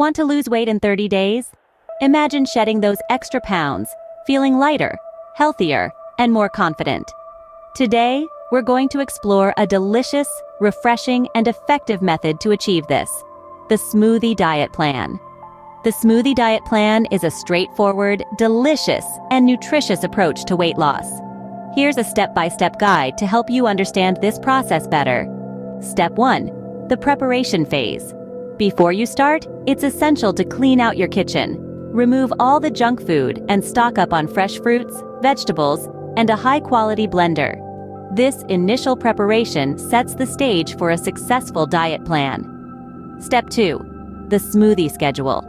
Want to lose weight in 30 days? Imagine shedding those extra pounds, feeling lighter, healthier, and more confident. Today, we're going to explore a delicious, refreshing, and effective method to achieve this: the Smoothie Diet Plan. The Smoothie Diet Plan is a straightforward, delicious, and nutritious approach to weight loss. Here's a step-by-step guide to help you understand this process better. Step 1. The preparation phase. Before you start, it's essential to clean out your kitchen. Remove all the junk food and stock up on fresh fruits, vegetables, and a high-quality blender. This initial preparation sets the stage for a successful diet plan. Step 2. The smoothie schedule.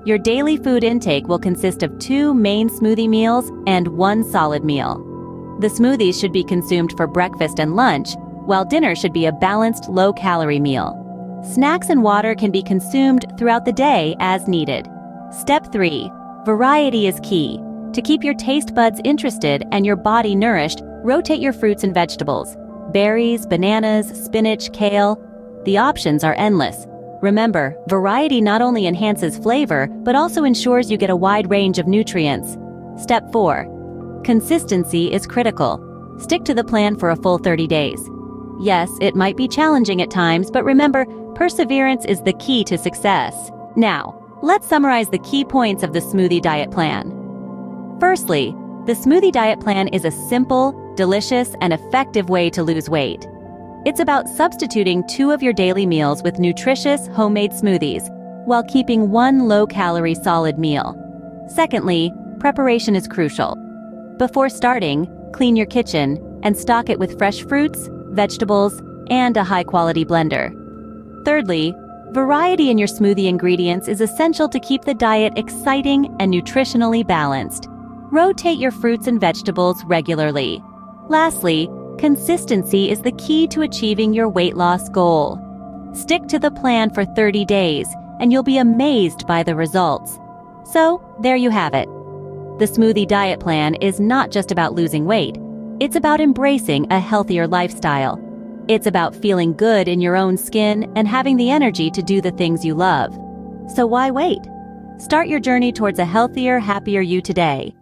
Your daily food intake will consist of 2 main smoothie meals and 1 solid meal. The smoothies should be consumed for breakfast and lunch, while dinner should be a balanced, low-calorie meal. Snacks and water can be consumed throughout the day as needed. Step 3. Variety is key. To keep your taste buds interested and your body nourished, rotate your fruits and vegetables. Berries, bananas, spinach, kale. The options are endless. Remember, variety not only enhances flavor, but also ensures you get a wide range of nutrients. Step 4. Consistency is critical. Stick to the plan for a full 30 days. Yes, it might be challenging at times, but remember, perseverance is the key to success. Now, let's summarize the key points of the Smoothie Diet Plan. Firstly, the Smoothie Diet Plan is a simple, delicious, and effective way to lose weight. It's about substituting 2 of your daily meals with nutritious, homemade smoothies, while keeping 1 low-calorie solid meal. Secondly, preparation is crucial. Before starting, clean your kitchen and stock it with fresh fruits, vegetables, and a high-quality blender. Thirdly, variety in your smoothie ingredients is essential to keep the diet exciting and nutritionally balanced. Rotate your fruits and vegetables regularly. Lastly, consistency is the key to achieving your weight loss goal. Stick to the plan for 30 days, and you'll be amazed by the results. So, there you have it. The Smoothie Diet Plan is not just about losing weight. It's about embracing a healthier lifestyle. It's about feeling good in your own skin and having the energy to do the things you love. So why wait? Start your journey towards a healthier, happier you today.